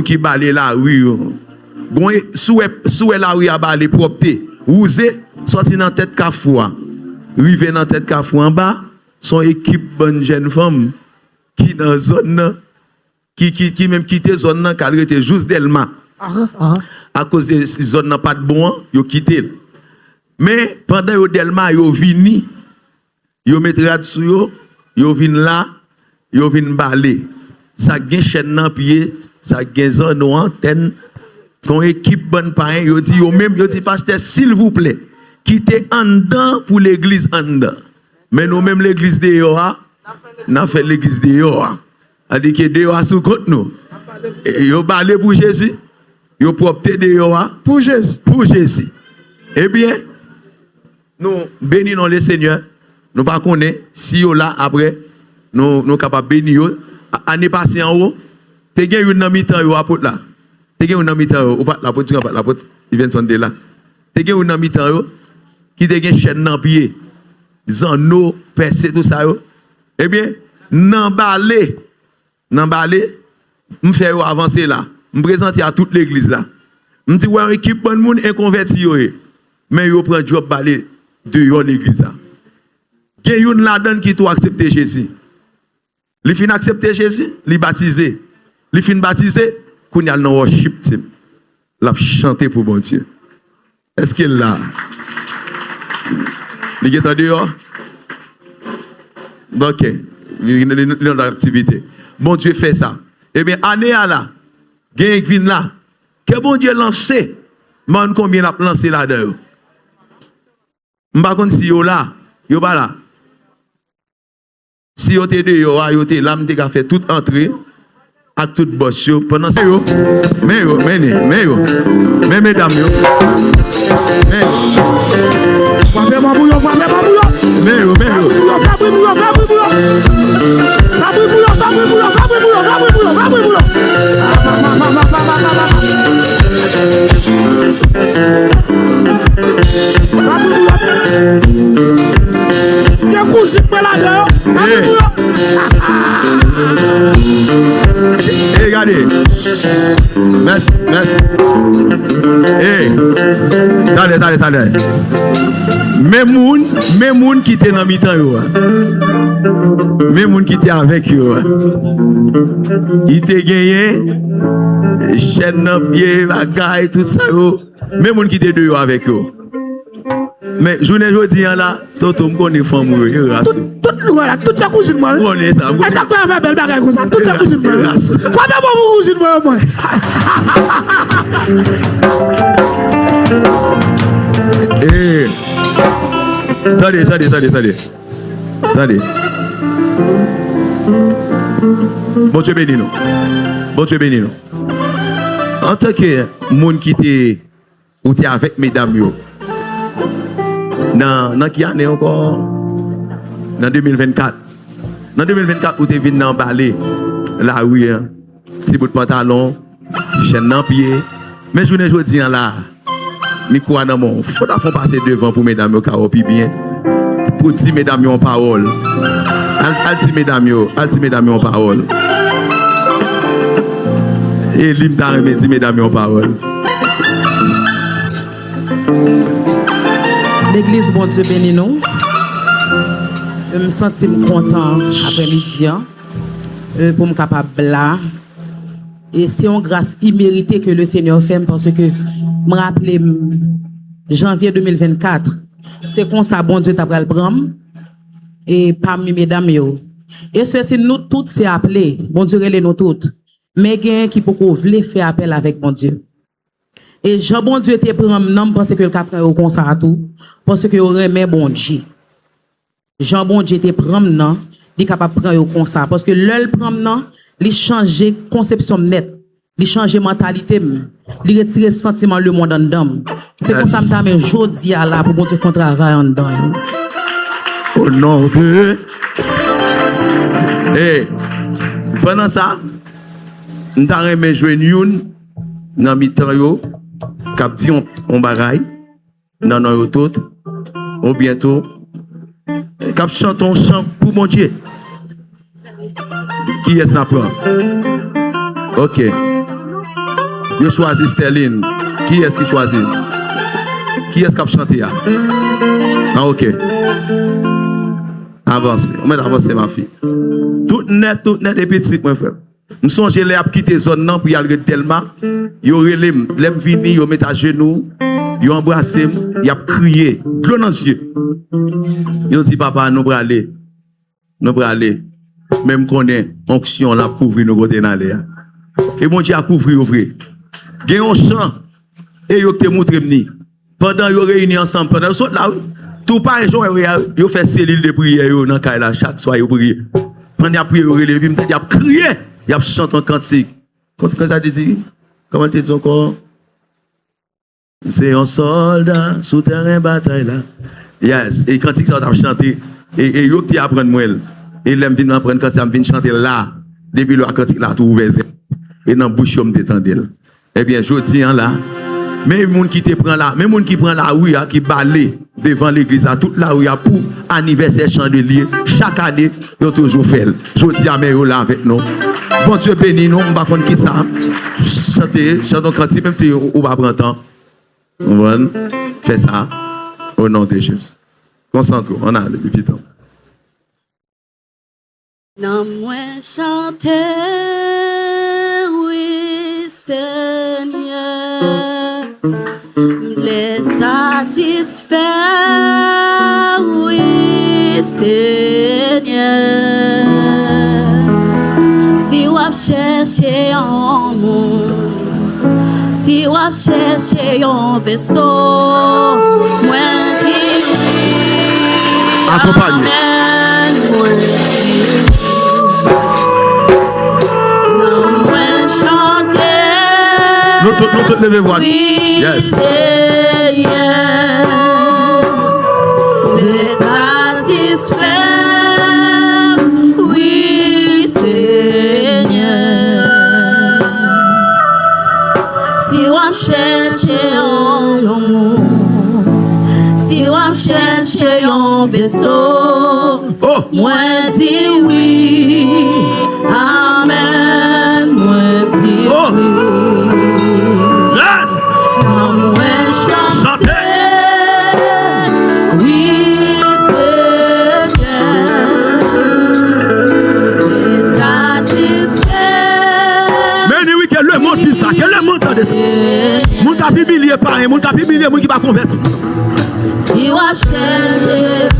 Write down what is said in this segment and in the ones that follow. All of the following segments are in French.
qui balait la rue. Bon, sous la rue a balé propre. Ousé, sorti dans tête Kafou. Rivé dans tête Kafou en bas, son équipe bonne jeune femme qui dans zone qui même quitté zone nan qui était juste Delma. À cause de zone nan pas de bon, yo quitté. Mais pendant yo Delma yo vini, yo mettre sous yo vinn là, yo vinn balé. Ça gen chaîne nan pied, ça gen zone antenne. Ton équipe bonne pain, yo dit yo même yo dit pasteur s'il vous plaît, quittez en dedans pour l'église en dedans. Mais nous même l'église de Yoa, n'a fait l'église de Yoa. A dit que de Yoa sous compte nous. Yo balé pour Jésus, yo propre de Yoa pour Jésus. Pour Jésus. Eh bien, nous bénissons le Seigneur. Nous pas connaît si yo là après nous capable bénir yo. Année passée en haut, te gen une mi-temps yo apôtre là. Te gen une mi-temps ou pas l'apôtre, il vient de là. Te gen une mi-temps yo qui te gen chaîne dans pied. Zano, percé tout ça yo. Eh bien, nan balé, m'fait yo avancer là. M'présenter à toute l'église là. M'di ouais équipe bon moun inconverti yo. Mais yo prend job balé de yo l'église là. Gen yon là-dedans qui tout accepter Jésus. Li fin accepter Jésus, li baptisé. Li fin baptisé, qu'on y a dans worship team. La chanter pour bon Dieu. Est-ce qu'il là? Li est en dehors? OK. Il y a une activité. Bon Dieu fait ça. Eh bien, année à là, gen vin là. Que bon Dieu lancé. Man combien a lancé là-dedans? M'pa konn si yo là, yo pas là. Si yo te de yo te là, m'te ka fait toute entrée avec toute boss yo pendant ça yo. Mais mesdames yo. Regardez. Merci. Attendez. Mes moun qui étaient dans mi-temps yo. Mes moun qui étaient avec yo. Ils te gagné chaîne dans pied, bagaille tout ça yo. Mes moun qui étaient de yo avec yo. Mais journée jodi là, toto me connaît femme yo raso. Tout ça cousine moi. Connais ça. Et ça peut faire belle bagaille comme ça. Tout ça cousine moi. Faut d'abord vous cousine moi. Eh. Attendez. Bon Dieu bénis nous. En tant que monde qui était ou t'es avec mesdames yo. Dans qui année encore? Dans 2024. Dans 2024, où tu es venu dans balai, la rue, petit bout de pantalon, petit chaîne dans pied. Mais je ne dis là, mais quoi dans mon faut passer devant pour mesdames qui bien. Pour dire mesdames en parole. Al dire mesdames en parole. Et l'hymne t'a remis dire mesdames en parole. L'église, bon Dieu béni nous. Je me sens content après-midi pour me capable là. Et c'est une grâce imméritée que le Seigneur fait parce que me rappelle janvier 2024. C'est comme ça bon Dieu t'a pris le prendre et parmi mesdames yo. Et c'est nous toutes c'est appelé, bon Dieu relève nous toutes. Mais quelqu'un qui peut voulait faire appel avec bon Dieu. Et Jean bon Dieu te prend nom parce que le capitaine au comme ça tout parce que remet bon Dieu. Jean bon Dieu te prend nom, il capable prendre au comme ça parce que l'œil prend nom, il changer conception net, il changer mentalité, il retirer sentiment le monde en dedans. C'est comme ça que mais jodi à là pour bon Dieu faire travail en dedans. Au nom de pendant ça, nous avons joué une dans mi-temps yo cap dit on bagaille dans nos tout on bientôt cap chante un chant pour mon Dieu. Qui est-ce n'a pas? OK. Yo choisi Sterling. Qui est-ce qui choisit? Qui est-ce qui a chanté? Ah, ok. Avancez. On met avancer, ma fille. Tout net et petit, mon frère. Nous sommes allés à quitter zone non pour y aller tellement. Yo relé, l'aime vini, yo met à genoux, yo embrassé, y a crié, glou dans les yeux. Yo dit papa, nous aller. Nous aller. Même qu'on est onction là couvrir nos côtés d'aller. Et mon Dieu a couvrir vrai. Gen un chant et yo te montre mni. Pendant yo réuni ensemble pendant là tout pas jour yo fait cellule de prière yo dans caille là chaque soir yo prier. Pendant a prier yo relever m't'a dit a crier, y a chanté un cantique. Quand ça dit comment tu dis encore? C'est un soldat sous terrain bataille là. Yes, et cantique ça t'a chanté et yo qui apprendre moi. Et l'aime vinn apprendre quand ça vinn chanter là depuis le cantique là tout ouvert. Et dans bouche yo m'tendel. Eh bien, je dis là, mais les gens qui te prend là, même les gens qui prend la rue, qui balaye devant l'église, toute la rue pour anniversaire chandelier, chaque année, ils ont toujours fait. Je dis à mes là avec nous. Bon Dieu béni nous, on va prendre qui ça. Chantez cantique, même si on va prendre temps. On va faire ça au nom de Jésus. Concentrons, on a le temps. Non, moi chanter, oui, Seigneur, les satisfaire, oui, Seigneur. Si on cherche un monde, si on cherche un vaisseau, moi dis oui, accompagne. Nous toutes levez voix. Yes. Les satisfaire, oui, Seigneur. Si on cherche un monde, si on cherche un vaisseau, moi dis oui, amen, moi dis oui. Moun ka bibilier pareil, moun ka bibilier moun qui va convertir. Si on cherche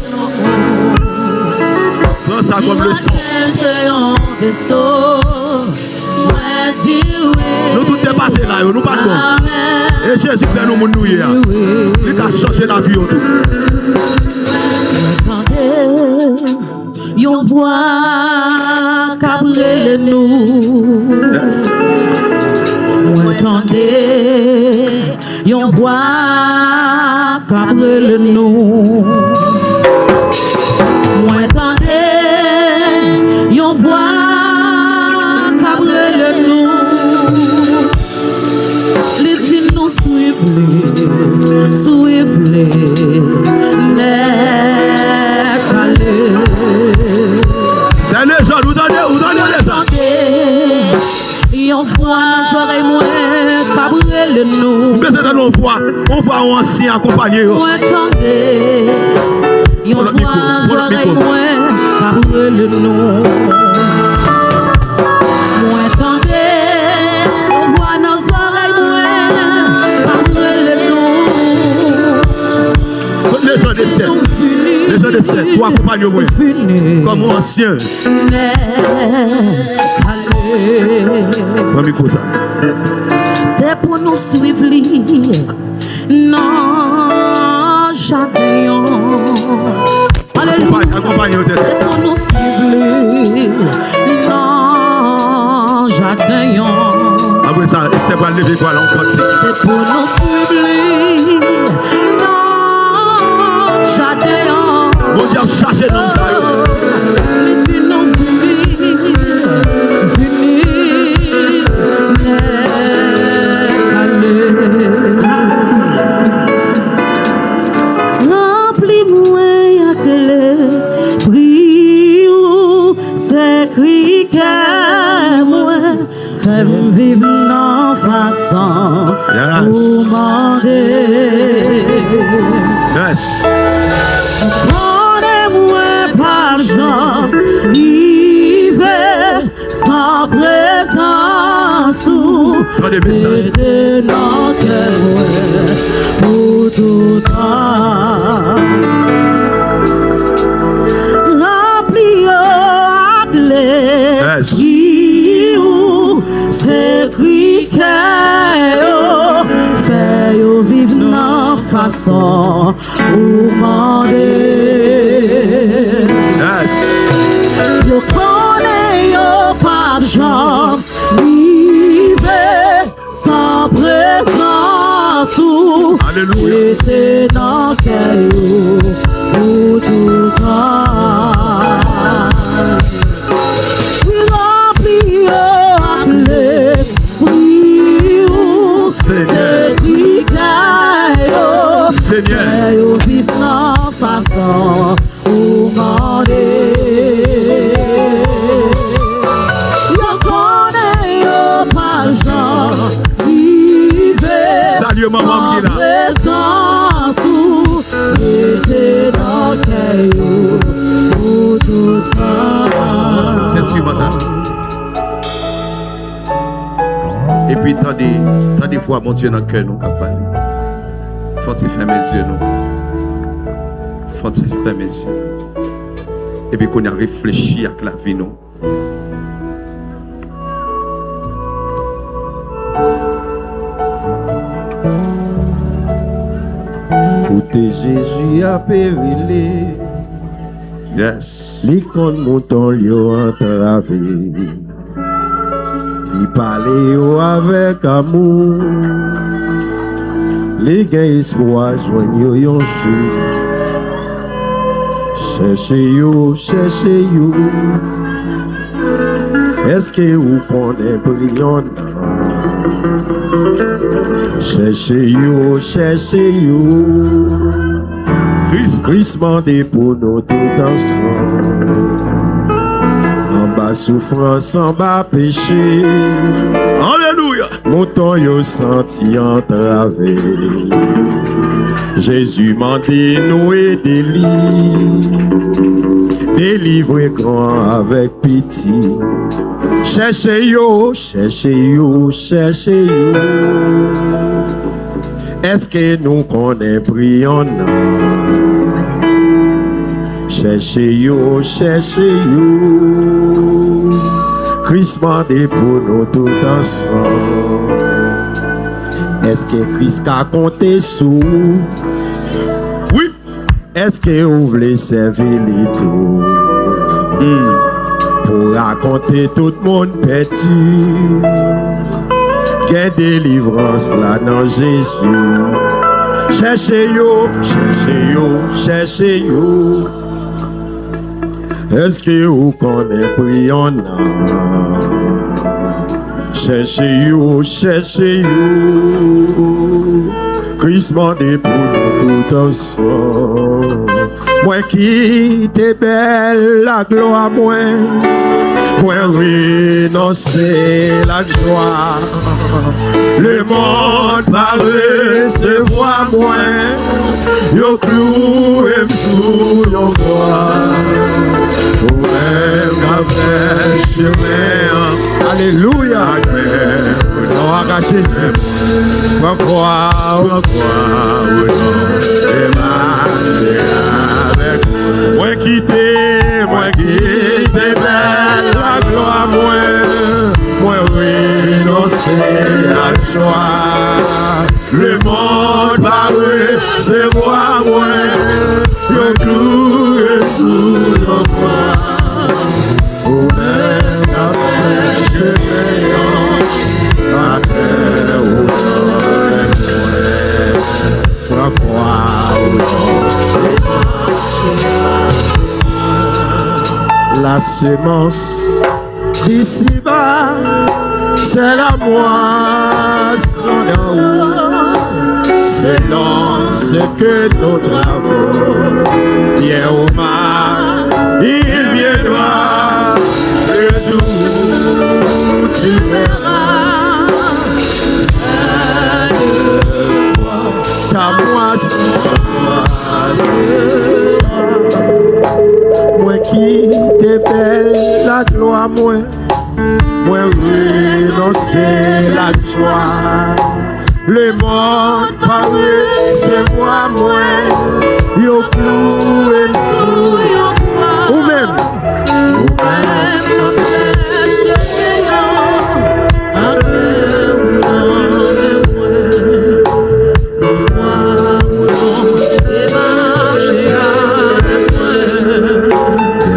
prends ça comme leçon. Nous tout est passé là, nous pas bon. Et Jésus fait nous moun nou hier. Il a changé la vie autour. Yon voix cabré nous. Yes. Entendez, yon voix cabré nous. Entendez, yon voix cabré nous. Les dit nous suivez, net aller. C'est les gens, vous donnez les gens. On voit soirée moins cabré le nous. Mais c'est on voit un ancien accompagné. On attendait. On voit soirée moins cabré le nous. On attendait. On voit nos oreilles moins cabré le nous. Les gens d'Esther. Les gens d'Esther. Toi accompagne moi. Comme ancien. C'est pour nous suivre, non, chacun. Alléluia. C'est pour nous suivre, non, chacun. Après ça, Esther va lever quoi l'encore. C'est pour nous suivre, non, chacun. Mon Dieu, cherchez dans ça. Remplis-moi avec l'esprit, c'est cri que moi, fais-moi vivre dans façon Yes. pour demander. Yes. Prenez-moi par jambe, vivez sans présence ou Prenez le message. mettez dans cœur pour tout temps. Remplis à clé, Yes. qui ou s'écrit qu'elle fait vivre dans façon ou demander. Yes. Yo connais yo pas jambe, vivez sans présence ou Alléluia. était dans quel pour tout temps. Oui, remplis à clé, oui, ou Seigneur. c'est qui Seigneur. yo vivre en façon ou demander. Yo connais yo pas jambe, vivez Salut maman qui est là. présence ou était dans quel pour tout temps. C'est sûr, madame. Et puis, tant des fois, mon Dieu, dans le cœur, nous, capables. Faut-il fermer mes yeux, nous. Faut-il fermer mes yeux. Et puis, qu'on a réfléchi à la vie, nous. Côté Jésus a périlé, Yes. l'icône montant l'yo entravé, il parlait yo avec amour, les gains espoir joignent yo yon jour, cherchez yo, est-ce que vous connaissez brillant? Cherchez yo, Christ mandé pour nous tout ensemble. En bas souffrance, en bas péché, Alléluia. montant yo senti entravé. Jésus mandé nous aider lui, délivrer grand avec pitié. Cherchez yo. Est-ce que nous connaissons prions? Cherchez yo. Christ mandé pour nous tout ensemble. Est-ce que Christ a compté sous? Oui. Est-ce que vous voulez servir les tout? Pour raconter tout le monde perdu. Quelle délivrance là dans Jésus. Cherchez yo. Est-ce que vous connaissez prions? Cherchez yo. Christ mandé pour nous tout ensemble. Moi qui t'es belle, la gloire moi. Moi renoncer la joie. Le monde va recevoir moi. Yo cloué sous yon croix. Avec chemin. Alléluia. Non, à Jésus. Moi croire. Et marcher avec moi. Moi quitter belle la gloire moi renoncer la joie. Le monde va recevoir moi. Yo cloué sous nos croix. Au même après chemin, la terre où l'on croire. La semence d'ici-bas, c'est la moisson d'en haut. Selon ce que nous travaux, bien ou mal, il viendra le jour où tu verras chaque joie. Le monde paraît, c'est moi, yo cloué sous ou même.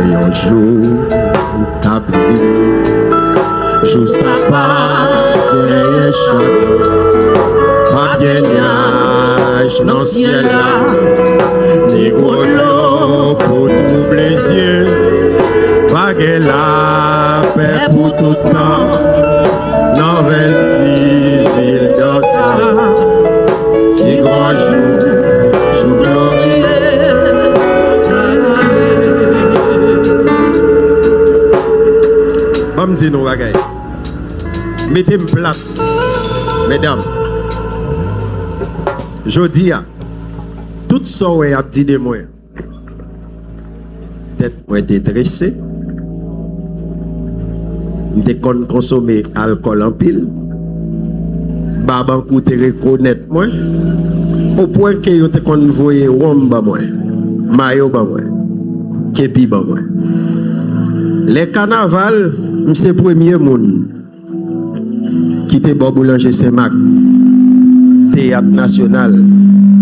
Un jour, t'as vu, je sais pas, bien chaque, pas bien nuage dans le ciel là, ni gros l'eau pour troubler les yeux, pas bien la paix pour tout le temps, dans 20 villes d'Ossa, qui grand jour glorieux. Je dis nous bagaille. Mettez-moi plate, mesdames. Je dis à tout ça est à dit de moi. Peut-être moi détressé. Je consommer alcool en pile. Baban coûte reconnaître moi. Au point que yo te kon voyer rhum ba moi. Mayo ba moi. Kepi ba moi. Les carnavals c'est le premier monde qui était Bob Boulanger Saint-Marc, Théâtre National,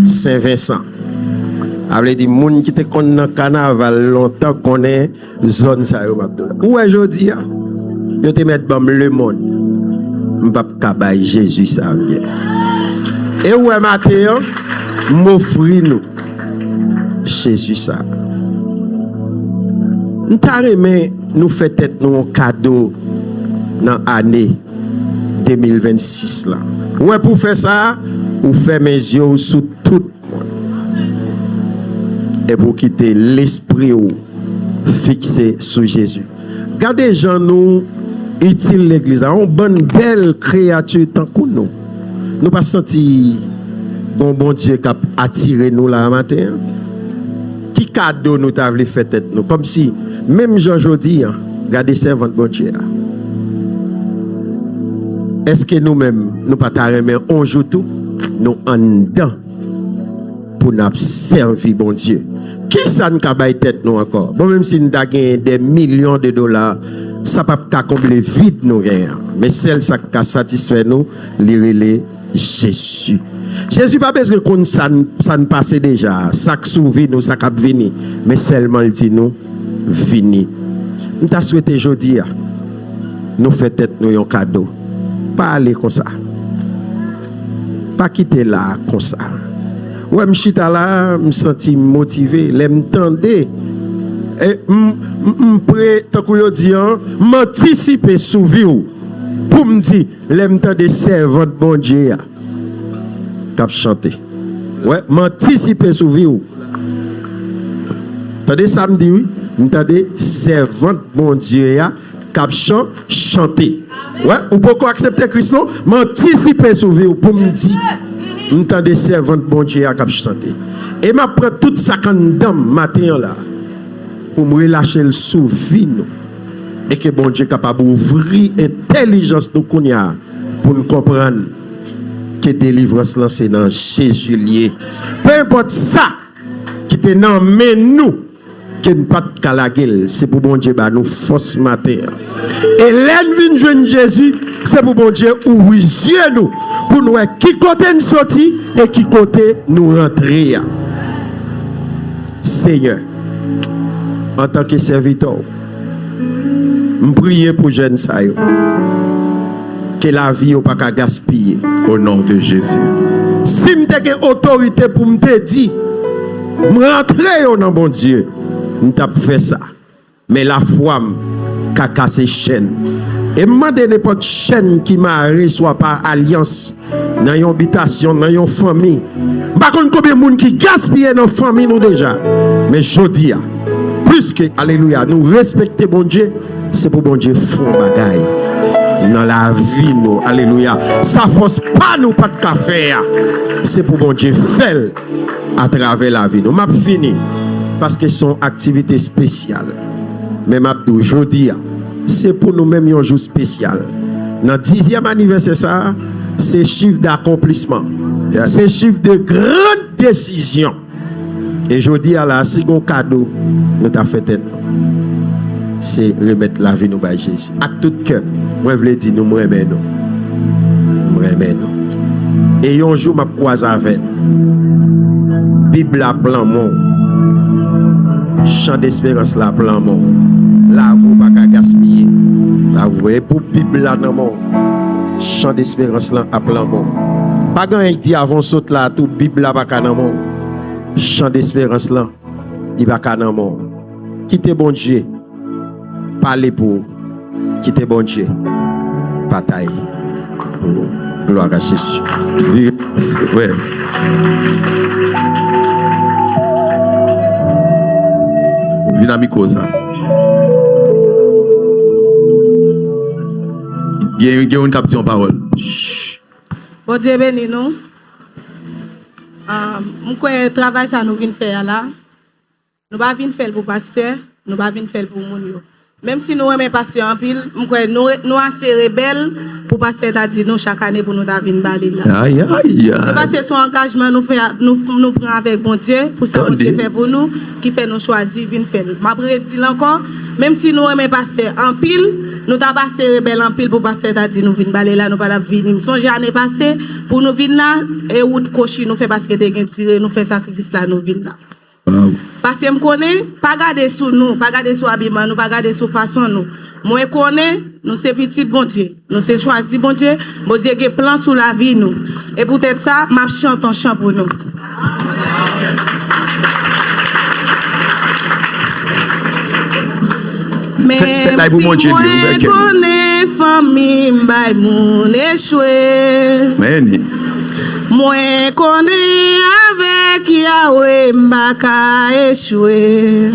Saint-Vincent. Avec des gens qui étaient dans le carnaval longtemps qu'on est zone ça. Où aujourd'hui, je te mets dans le monde. Je ne peux pas Jésus ça vient. Et où est matin, m'offrir nous Jésus ça. Nous faisons un cadeau dans l'année 2026. Là. Ouais, pour faire ça, vous faites mes yeux sous tout le monde. Et pour quitter l'esprit fixé sur Jésus. Regardez, gens, nous utilisons l'église. On a une bonne belle créature tant que nous. Nous pas senti bon Dieu qui a attiré nous là matin. Qui cadeau nous t'avons fait tête nous? Comme si, même aujourd'hui, regardez servant bon Dieu. Est-ce que nous-mêmes, nous pas t'arrêter on joue tout? Nous en dedans pour nous servir bon Dieu. Qui ça nous a tête nous encore? Bon, même si nous avons gagné des millions de dollars, ça ne peut pas combler vide nous gagnons. Mais celle qui a satisfait nous, l'irélé Jésus. Jésus pas besoin que ça ne passe déjà. Ça qui souvi nous, ça qui venu. Mais seulement il dit nous, fini. Nous t'a souhaité aujourd'hui, nous faisons nous un cadeau. Pas aller comme ça. Pas quitter là comme ça. Ouais, je suis là, je me sens motivé, je me tendais. Et je prêt, tant que je dis, m'anticiper sous vie pour me dire, je me tendais servant bon Dieu. Cap chanter. Ouais, m'anticiper sous vie. Attendez, ça me dit oui. M'entendez, servant bon Dieu, cap chanter. Ouais, ou pourquoi accepter Christ non? M'anticiper sous vie pour me dire, m'entendez, servant bon Dieu, cap chanter. Et m'a prend tout ça quand dame matin là pour me relâcher le sous vie nous. Et que bon Dieu capable d'ouvrir intelligence nous pour nous comprendre que délivrance lancée dans Jésus lié. Peu importe ça qui te dans mais nous qui ne pas de calaguel, c'est pour bon Dieu bah nous force matin. Et l'envie de Jésus, c'est pour bon Dieu ouvrir les yeux nous pour nous qui côté nous sortir et qui côté nous rentrer. Seigneur, en tant que serviteur, je prie pour jeunes ça que la vie n'est pas gaspiller. Au nom de Jésus. Si je suis autorité pour me dire, je rentrer dans mon Dieu, je vais faire ça. Mais la foi a cassé chaîne. Et je demande n'importe chaîne qui m'a soit par alliance dans une habitation, dans une famille. Par contre, combien de monde qui gaspille dans la famille nous déjà. Mais je dis, plus que, alléluia, nous respecter bon Dieu, c'est pour bon Dieu font bagaille. Dans la vie, nous, alléluia. Ça force pas nous pas de café. C'est pour bon Dieu faire à travers la vie. Nous m'a fini parce que son activité spéciale. Mais m'a dit aujourd'hui, c'est pour nous-mêmes un jour spécial. Dans 10e anniversaire, ça, c'est chiffre d'accomplissement. Yes. C'est chiffre de grande décision. Et je dis à la second cadeau, nous t'as fait tête. C'est remettre la vie nous par Jésus. À tout cœur. Moi, je voulais dire, nous remettons nous. Nous remettons nous. Et un jour, je croise avec. Bible la plan mon. Chant d'espérance la plan mon. Là, vous pas qu'à gaspiller. Là, vous voyez, pour Bible là dans mon. Chant d'espérance là à plan mon. Pas quand il dit avant saute là, tout Bible là pas qu'à dans mon. Chant d'espérance là, il va qu'à dans mon. Quittez bon Dieu. Parlez pour. Quittez bon Dieu. Bataille. Gloire à Jésus. Ouais. Vinamico ça. Il y a une caption parole. Bon Dieu béni nous. Moi travail ça nous vient faire là. Nous pas venir faire pour pasteur, nous pas venir faire pour moun yo. Même si nous aimons pasteur en pile, nous assez rebelles pour pasteur t'a dit nous chaque année pour nous ta venir baler là. Aïe aïe. C'est parce que son engagement nous fait nous prend avec bon Dieu pour ça bon Dieu fait pour nous qui fait nous choisir venir faire. M'a prédit encore même si nous aimons pasteur en pile, nous t'a passé rebelle en pile pour pasteur t'a dit nous venir baler là nous pas venir. Songe année passée pour nous venir là et route cochi nous fait parce que t'es tiré nous fait sacrifice là nous venir là. Parce que je connais, pas garder sous nous, pas garder sous habillement, nous pas garder sous façon nous. Moi connais, nous c'est petit bon Dieu, nous c'est choisi bon Dieu qui plan sous la vie nous. Et peut-être ça, m'a chante un chant pour nous. Mais si moi connais famille, m'bay moun échoué. Moi connais avec Yahweh m'baka échoué.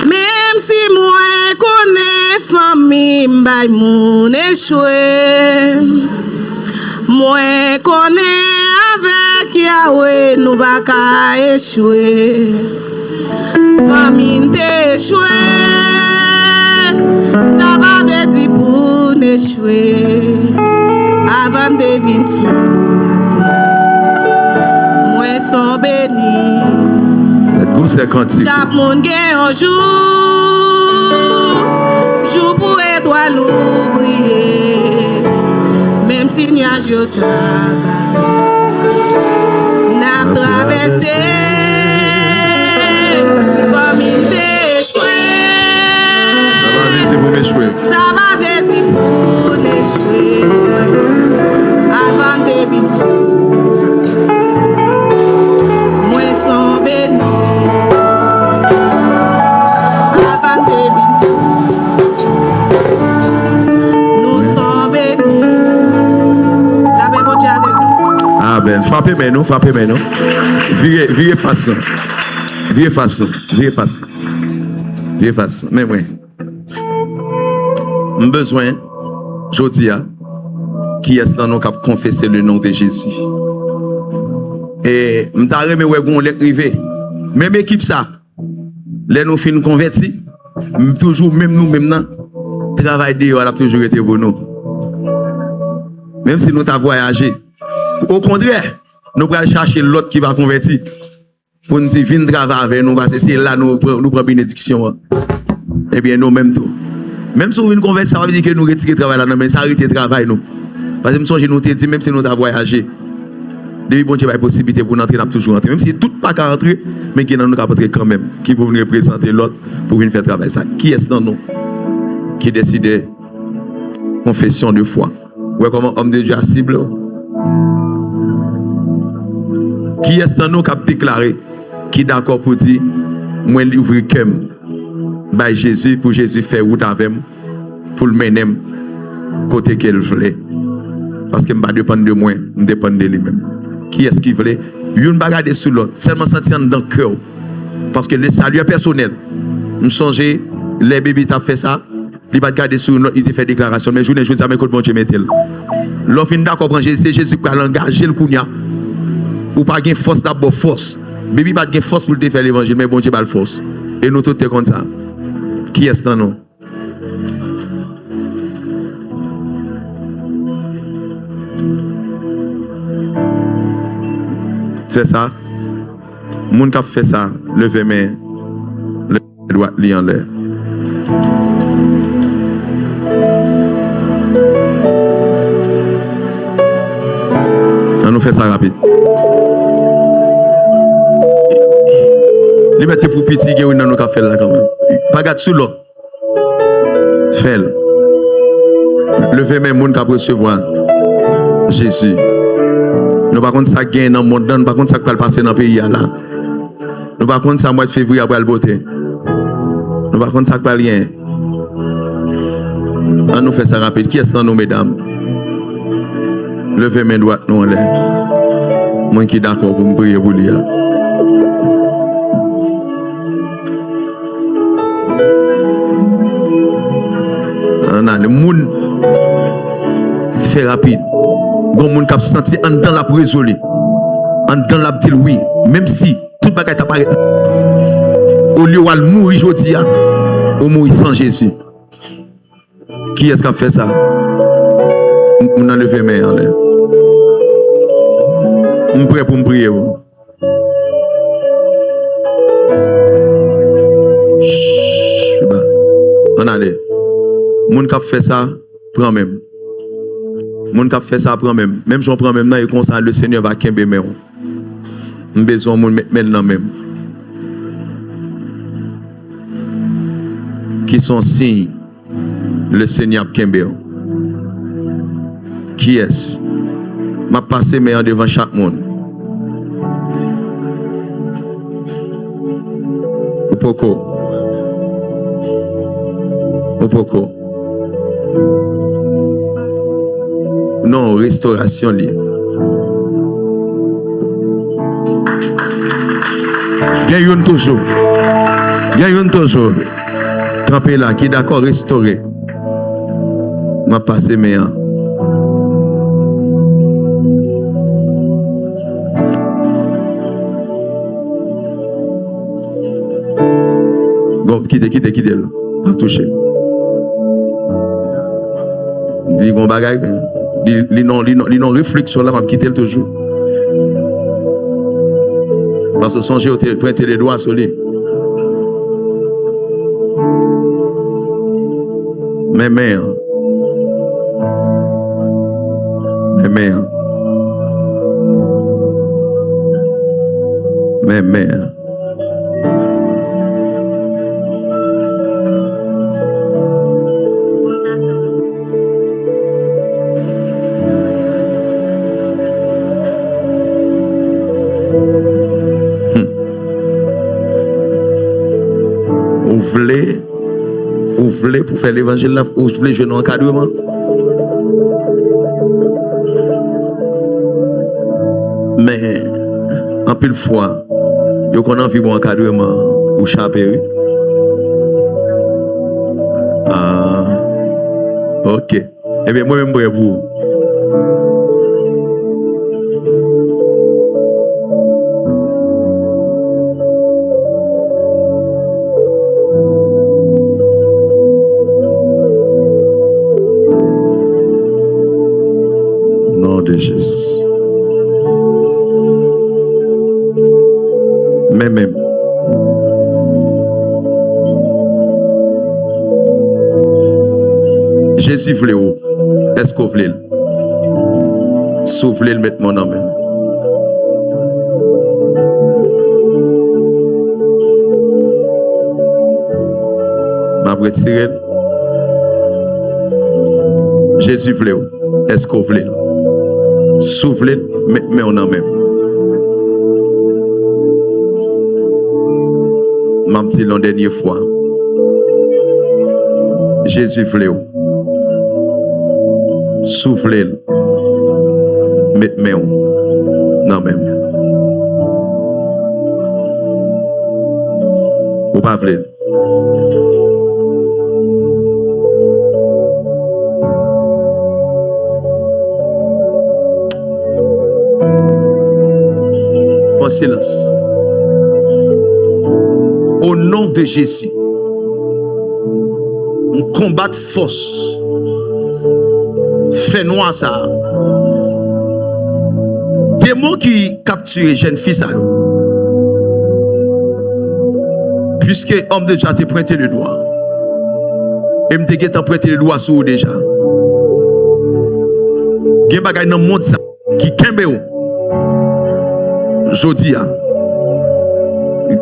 Même si moi connais famille m'bay moun échoué. Moi connais avec Yahweh nous baka échoué. Famille t'échoué. Ça va me dire pour n'échouer. Avant de venir sur la terre, moi sont bénis. Chaque monde gagne un jour pour étoile briller. Même si nuage au travail, n'a traversé, famille t'échoué. Ça va me dire pour n'échouer. Avant de venir, moi sont bénis. Avant de venir, nous sommes bénis. La paix bon Dieu avec nous. Ah ben, frappez nous. Virez façon. Mais ouais. J'ai besoin, je dis, qui est dans nous qui a confessé le nom de Jésus. Et je t'arrête, mais ouais, on l'écrivait. Même équipe ça, les nous fin convertis, toujours, même nous, maintenant, travail de a toujours été pour nous. Même si nous avons voyagé. Au contraire, nous allons chercher l'autre qui va convertir. Pour nous dire, viens travailler avec nous, parce que c'est là nous prenons bénédiction. Eh bien, nous même tout. Même si nous convertir, ça veut dire que nous retirons le travail là, mais ça arrête le travail nous. Parce que nous sommes nous dit, même si nous avons voyagé, depuis bon Dieu, il y a possibilité pour nous entrer, nous avons toujours entré. Même si tout pas qu'à entrer, mais qui nous avons entrer quand même, qui vont venir représenter l'autre pour venir faire travail ça. Qui est-ce dans nous qui décide confession de foi? Ouais, comment homme de Dieu a cible? Qui est-ce dans nous qui a déclaré, qui est d'accord pour dire, moi, l'ouvrir comme, by Jésus, pour Jésus faire route avec moi, pour le mener côté qu'elle voulait. Parce que je ne dépends pas de moi, je dépends de lui-même. Qui est-ce qui voulait? Il ne pas regarder sur l'autre, seulement sentir dans le cœur. Parce que le salut est personnel. Je songe, les bébés t'ont fait ça, il va regarder sur l'autre, il te fait déclaration. Mais je ne sais pas comment bon Dieu met-elle. L'offre d'accord, c'est Jésus qui a engagé le Kounia. Ou pas de force d'abord, force. Bébé pas de force pour te faire l'évangile, mais bon Dieu pas de force. Et nous tous comme ça. Qui est-ce dans nous? C'est ça. Moun qui fait ça, levez main, le doigt li en l'air. On nous fait ça rapide. Liberté pour petit, que nous avons fait là quand même. Pas gâte sous l'eau. Fais-le. Levez main, moun qui recevoir Jésus. Nous par contre ça gagne dans le monde, nous par contre ça va passer dans le pays là. Nous par contre ça mois de février après le beauté. Nous par contre ça pas rien. On nous fait ça rapide. Qui est sans nous mesdames? Levez main droite nous en l'air. Moi qui d'accord pour me prier pour lui. On a le monde fait rapide. Bon monde qui senti en dans la résolu. En dans la dit oui, même si tout bagage apparaît au lieu de mourir aujourd'hui, ou mourir sans Jésus. Qui est-ce qui a fait ça? On a levé main en l'air. On prie pour me prier. On allait. Moun qui a fait ça, prend même. Moun qui a fait ça, prend même. Même si on prend même, et comme ça, le Seigneur va kembe mais on a besoin de moun maintenant même. Qui sont signes, le Seigneur kembe. Qui est-ce? M'a passé mais devant chaque monde. Opoko. Non, restauration liée. Gagne toujours. Campé là, qui est d'accord, restaurer. M'a passé mais quittez. Pas toucher. Li gon bagay, li non réflexion là, m'a quitter toujours. Parce que songez au pointer les doigts sur lui. Mais mère. Vous voulez pour faire l'évangile là, vous voulez jouer dans l'encadrement? Mais en pile fois, vous avez envie de encadrement ou chaper. Ah, ok. Eh bien, moi-même, je vous. De Jésus. Mais même. Jésus voulait où? Est-ce que vous voulez? Si vous voulez le mettre mon nom même. Ma retiré. Jésus voulait où? Est-ce que vous voulez? Soufflez, mais on en même. M'a dit la dernière fois. Jésus voulait. Soufflez, mais on non même. Ou pas voulez. Silence. Au nom de Jésus, on combat force. Fais noir ça. Démon monde qui capture jeune fille ça. Puisque homme de Dieu t'a pointé le doigt. Et me t'a pointé le doigt sur déjà. Gen bagay dans monde ça qui kembe ou. Jodi a.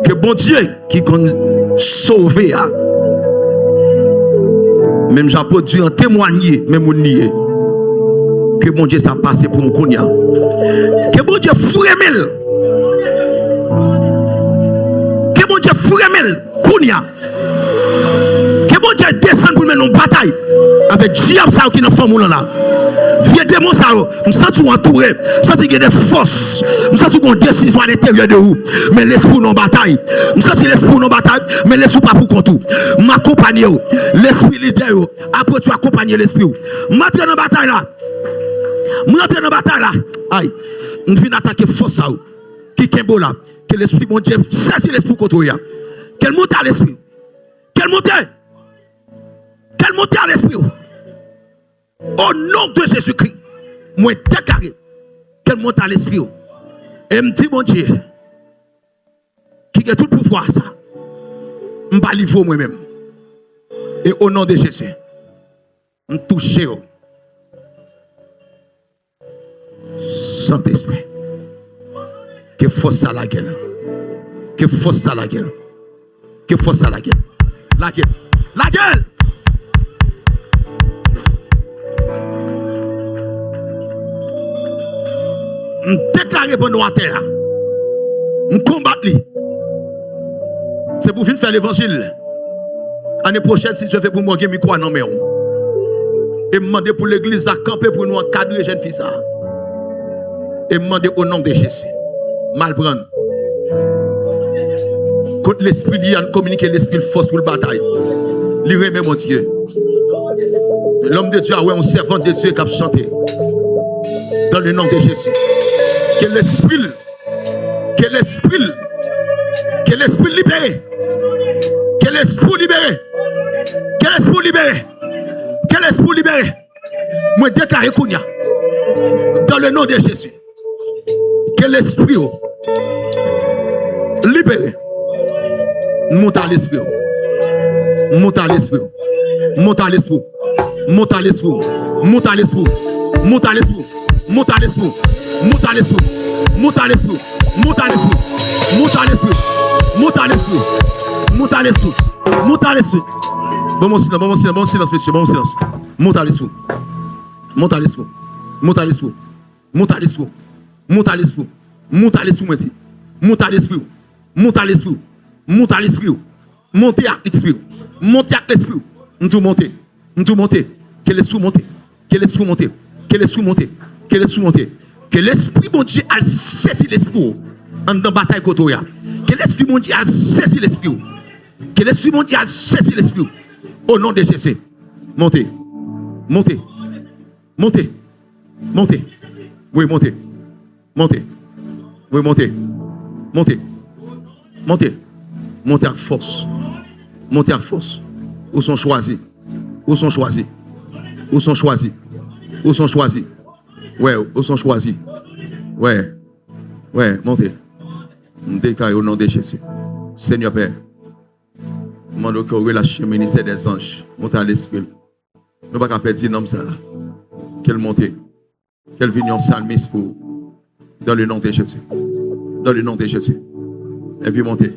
Que bon Dieu qui kon sauver a. Même j'apôtre Dieu en témoigner, même on nier. Que bon Dieu ça passe pour un konya. Que bon Dieu fouemel. Que bon Dieu fouemel konya. Que bon Dieu descend pour mener une bataille avec diable ça qui dans femme là. Vieux démon ça, me sens entouré, me sens qu'il y a des forces, me sens qu'on décision à l'intérieur de vous, mais l'esprit non bataille. Me sens l'esprit non bataille, mais l'esprit pas pour contre. M'accompagner l'esprit leader, après tu accompagner l'esprit. M'entrer dans bataille là. M'entrer dans bataille là. Aïe, on vient attaquer force ça qui kembo là, que l'esprit mon Dieu saisit l'esprit contre lui. Qu'elle monte à l'esprit. Qu'elle monte à l'esprit. Au nom de Jésus-Christ, moi déclaré qu'elle monte à l'esprit. Et me dit mon Dieu, qui a tout le pouvoir ça, je vais livrer moi-même. Et au nom de Jésus, je touche. Saint-Esprit, que force à la gueule. Que force à la gueule. Que force à la gueule. La gueule. La gueule. Déclarer pour nous à terre. On combat lui. C'est pour venir faire l'évangile. L'année prochaine, si je fais pour moi, je vais me non mais et demander pour l'église à camper pour nous encadrer jeune fille ça. Et demander au nom de Jésus. Mal prendre. Quand l'esprit lui a communiqué l'esprit force pour la bataille. Lui remet mon Dieu. L'homme de Dieu a un servant de Dieu qui a chanté. Dans le nom de Jésus. Que l'esprit libéré. Que l'esprit libéré. Que l'esprit libéré. Que l'esprit libéré. Moi déclare Kounia. Dans le nom de Jésus. Que l'esprit libéré. Monte à l'esprit. Monte à l'esprit. Monte à l'esprit. Monte à l'esprit. Monte à l'esprit. Monte à l'esprit. Monte à l'esprit. Monte à l'esprit. Monte à l'esprit. Monte à l'esprit. Monte à l'esprit. Monte à l'esprit. Monte à l'esprit. Monte à l'esprit. Bon silence, messieurs, bon silence. Monte à l'esprit. Monte à l'esprit. Monte à l'esprit. Monte à l'esprit. Monte à l'esprit. Monte à l'esprit, moi dis. Monte à l'esprit. Monte à l'esprit. Monte à l'esprit. Montez à l'esprit. Montez à l'esprit. Nous tout monter. Nous tout monter. Que l'esprit monte. Que l'esprit monte. Que l'esprit monte. Que l'esprit monte. Que l'esprit mon Dieu a saisi l'esprit en dans bataille kotoya. Que l'esprit mon Dieu a saisi l'esprit. Que l'esprit mon Dieu a saisi l'esprit. Au nom de Jésus. Montez. Montez. Montez. Montez. Oui, montez. Montez. Oui, montez. Montez. Montez. Montez à force. Montez à force. Où sont choisis? Où sont choisis? Où sont choisis? Où sont choisis? Ouais, où sont choisis? Ouais. Ouais, montez. Déclarez au nom de Jésus. Seigneur Père. Demande que relâche le ministère des anges. Montez à l'esprit. Nous ne pouvons pas perdre l'homme ça. Qu'elle monte. Qu'elle vienne en salmis pour. Dans le nom de Jésus. Dans le nom de Jésus. Et puis montez.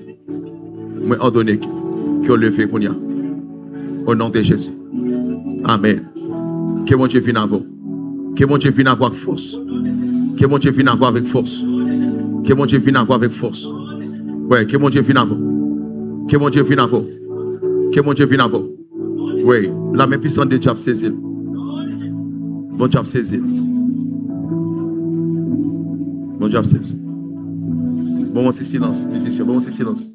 Moi ordonné que levé pour nous. Au nom de Jésus. Amen. Que mon Dieu vienne avant. Que mon Dieu vienne avoir force. Que mon Dieu vienne avoir avec force. Que mon Dieu vienne avoir avec force. Ouais, que mon Dieu vienne avant. Que mon Dieu vienne avant. Que mon Dieu vienne avant. Oui, la main puissante de Dieu a saisi. Bon Dieu a saisi. Bon Dieu a saisi. Bon moment de silence, musicien, bon moment de silence.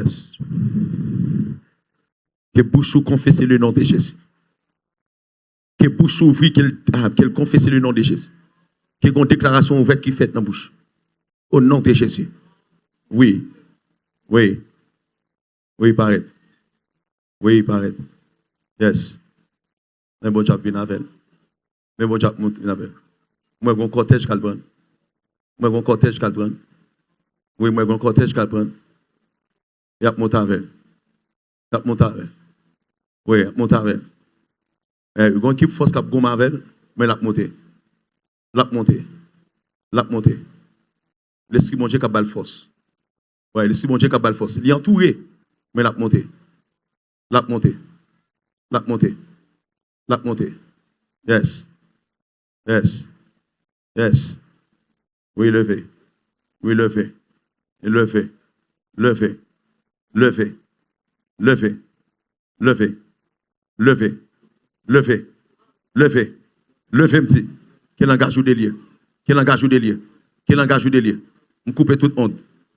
Yes. Que bouche confesse le nom de Jésus. Que bouche ouvre, qu'elle confesse le nom de Jésus. Que une déclaration ouverte qui fait dans la bouche. Au nom de Jésus. Oui. Oui. Oui, paraît. Oui, paraît. Yes. Mais bon job vient avec. Mais bon job monte avec. Moi, j'ai un cortège qu'elle prend. Moi, j'ai un cortège qu'elle prend. Oui, moi, j'ai un cortège qu'elle prend. Il y a monté avec. Il y a monté avec. Oui, il y a monté avec. Il y a une équipe force qui a gommé avec, mais il a monté. L'a monté. L'a monté. L'esprit mon Dieu qui a balle force. Ouais, l'esprit mon Dieu qui a balle force. Il est entouré, mais l'a monté. L'a monté. L'a monté. L'a monté. Yes. Yes. Yes. Oui, levez. Oui, levez. Levez. Levez. Levez. Levez. Levez. Levez. Levez. Levez. Levez, me dit. Quel langage ou délire? Quel langage ou délire? Quel langage ou délire? On coupe tout le monde.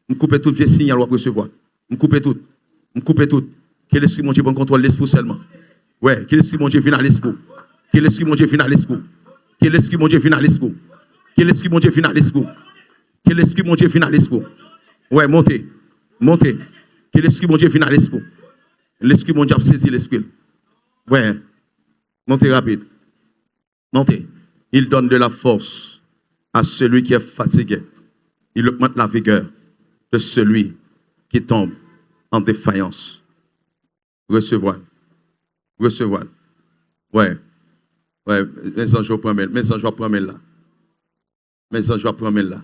On coupe tout vieux signal à recevoir. On coupe tout. On coupe tout. Que l'esprit mon Dieu prenne contrôle l'esprit seulement. Ouais, que l'esprit mon Dieu vienne à l'esprit. Que l'esprit mon Dieu vienne à l'esprit. Que l'esprit mon Dieu vienne à l'esprit. Que l'esprit mon Dieu vienne à l'esprit. Que l'esprit mon Dieu vienne à l'esprit. Ouais, montez. Montez. Que l'esprit mon Dieu vienne à l'esprit. L'esprit mon Dieu a saisi l'esprit. Ouais. Montez rapide. Montez. Il donne de la force à celui qui est fatigué. Il augmente la vigueur de celui qui tombe en défaillance. Recevoir. Recevoir. Ouais. Ouais. Mes anges promènent. Mes anges promènent là. Mes anges promènent là.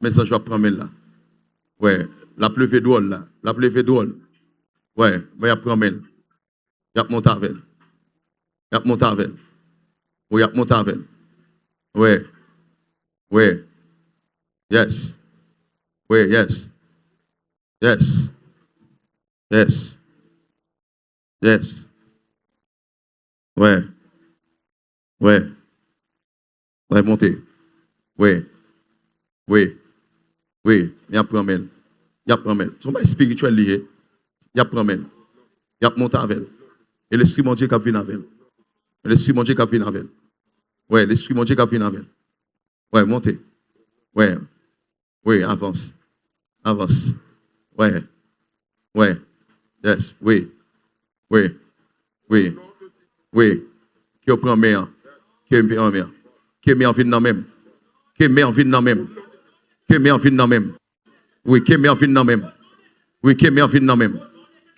Mes anges promènent là. Ouais. La pleuve drôle là. La pleuve drôle. Ouais. Mais il y a promène. Il y a monté avec. Il y a monté avec. Oui, il y a monté avec. Ouais. Ouais. Yes. Oui, yes. Yes. Yes. Yes. Ouais. Ouais. Ouais, montez. Oui. Oui. Oui. Il y a promène. Il y a promène. Son bail spirituel lié. Il y a promène. Il y a monté avec. Et l'esprit mon Dieu qui vient avec. L'esprit mon Dieu qui vient avec. Ouais, l'esprit mon Dieu qui vient avec. Ouais, montez. Ouais. Oui, avance. Avance. Ouais. Ouais. Yes. Oui. Oui. Oui. Oui. Qui prend meilleur. Qui met en meilleur. Qui met en vie dans même. Qui met en vie dans même. Qui met en vie dans même. Oui, qui met en vie dans même. Oui, qui met en vie dans même.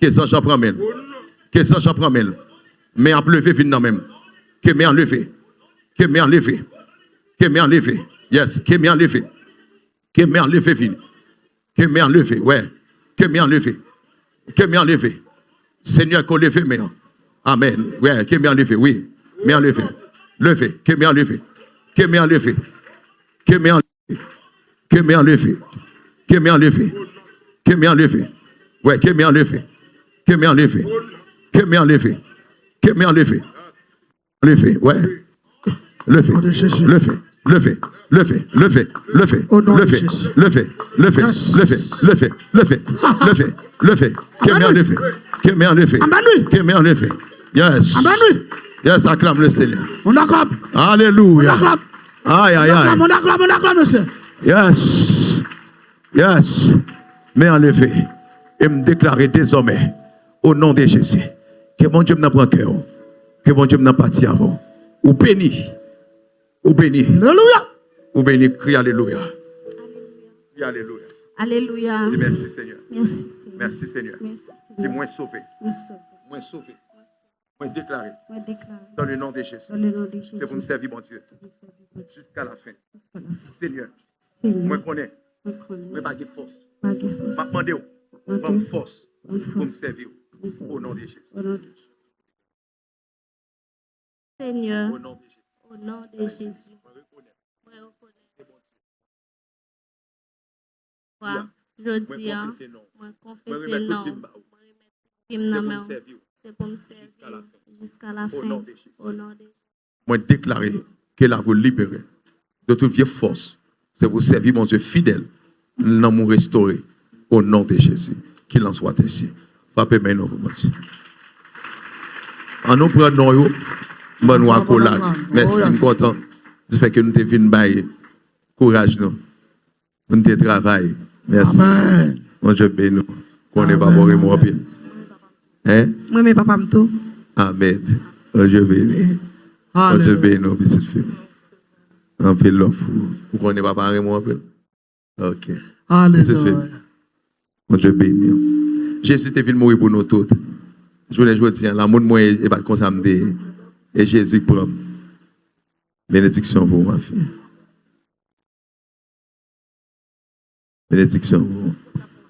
Qui ça j'en prend même. Qui ça j'en prend même. Mais en levé vie dans même. Qui met en levé. Qui met en levé. Qui met en levé. Yes, qui met en levé. Qui met en levé vie. Qui met en levé. Ouais. Qui met en levé. Qui met en levé. Seigneur, qu'on lève mais. Amen. Ouais, qui met en levé. Oui. Mais en levé. Levé. Qui met en levé. Qui met en levé. Qui met en levé. Qui met en levé. Qui met en levé. Qui met en levé. Ouais, qui met en levé. Qui met en levé. Qui met en levé. Qui met en levé. Levé. Ouais. Levé. Levé. Levé, levé, levé, levé, levé, levé, levé, levé, levé, levé, levé, qui met en levé, qui met en levé, qui met en levé. Yes. Yes, acclame le Seigneur. On acclame. Alléluia. On acclame. Aïe, aïe, aïe. On acclame, monsieur. Yes. Yes. Mais en levé. Et me déclarer désormais, au nom de Jésus, que mon Dieu me n'a pas cœur, que mon Dieu me n'a pas tiré avant. Ou béni. Ou béni. Alléluia. Ou béni. Crie Alléluia. Crie Alléluia. Alléluia. Dis merci Seigneur. Merci Seigneur. Merci Seigneur. Merci Dis Seigneur. moins sauvé. Merci. Moins sauvé. Moins déclaré. Moi déclare Dans le nom de Jésus. dans le nom de Jésus. C'est pour nous servir, mon Dieu. Jusqu'à la fin. Jusqu'à la fin. Seigneur. Seigneur, Moi connais. moi connais. Moi pas de force. Pas de force. M'a demandé. Bonne force. Bonne Pour me force. servir. Au nom de Jésus. Au nom de Jésus. Seigneur, Au nom de Jésus. au nom de Jésus, Moi reconnais. moi reconnais. C'est bon Dieu. Moi, je Moi dis, confesser non. moi Moi confesser remettre non. tout film. Moi remettre film C'est dans pour ma me main. servir. C'est pour me Jusqu'à la servir fin. jusqu'à la Au fin. nom de Jésus. Au nom de Jésus. Moi déclarer qu'elle a vous libéré de toute vieille force. C'est vous servir, mon Dieu fidèle. Nous nous restaurer au nom de Jésus. qu'il en soit ainsi. Frappez main nous, merci. En nous prenons nous, bon nous accolade. Merci, je suis content. Du fait que nous te venu bailler. Courage nous. Nous te travaillons. Merci. Amen. Mon Dieu béni nous. Qu'on n'est pas mort moi bien. Hein? Moi, mes papa me tout. Amen. Mon Dieu béni. Mon Dieu béni nous, petite fille. En pile l'offre. Pour qu'on n'est pas parlé moi bien. Ok. Alléluia. Mon Dieu béni. Jésus est venu mourir pour nous tous. Je voulais dire, l'amour de moi est pas comme ça me dit. Et Jésus propre. Bénédiction pour ma fille. Bénédiction pour vous.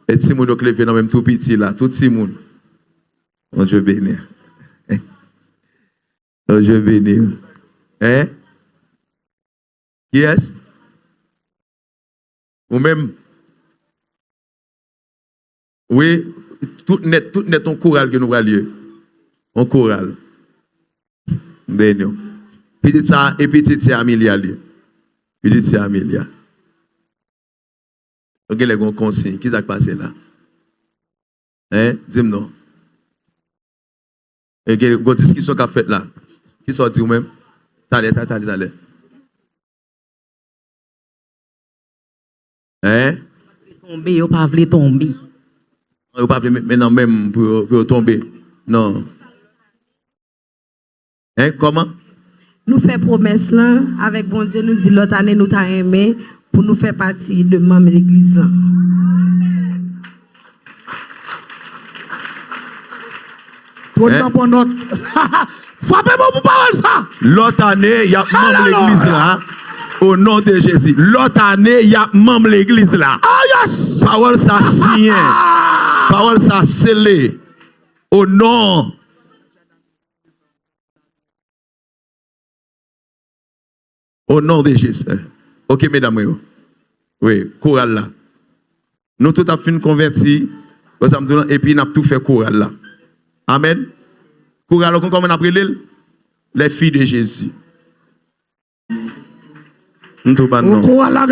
Et tout le monde qui est même tout petit là, tout le monde. Mon Dieu béni. Mon Dieu béni. Hein? Qui est-ce? Ou même? Oui, tout net ton choral que nous allons lire. On choral. Béni. Petit ça et petit c'est Amélia. Petit c'est Amélia. Ok, les gens consignent. Qui s'est passé là? Hein? Dis-moi non. Et que les qui sont fait là? Qui sont dit ou même? T'allez. Hein? Tomber, ou pas voulu tomber. Ou pas maintenant même pour tomber. Non. Hein? Comment? Nous faisons promesse là, avec bon Dieu, nous dit l'autre année nous t'a aimé pour nous faire partie de membre de l'église là. Tout le temps pour notre. Frappez-moi pour parole ça. L'autre année, il y a membre de l'église là. Au nom de Jésus. L'autre année, il y a membre de l'église là. Ah, yes. Parole ça signé. Parole ça scellé. Au nom. Au nom de Jésus. Ok, mesdames. Oui, chorale là. Nous tout à fait convertis. Et puis nous avons tout fait chorale là. Amen. Chorale, comment on appelle l'île? Les filles de Jésus. Nous tout Chorale là,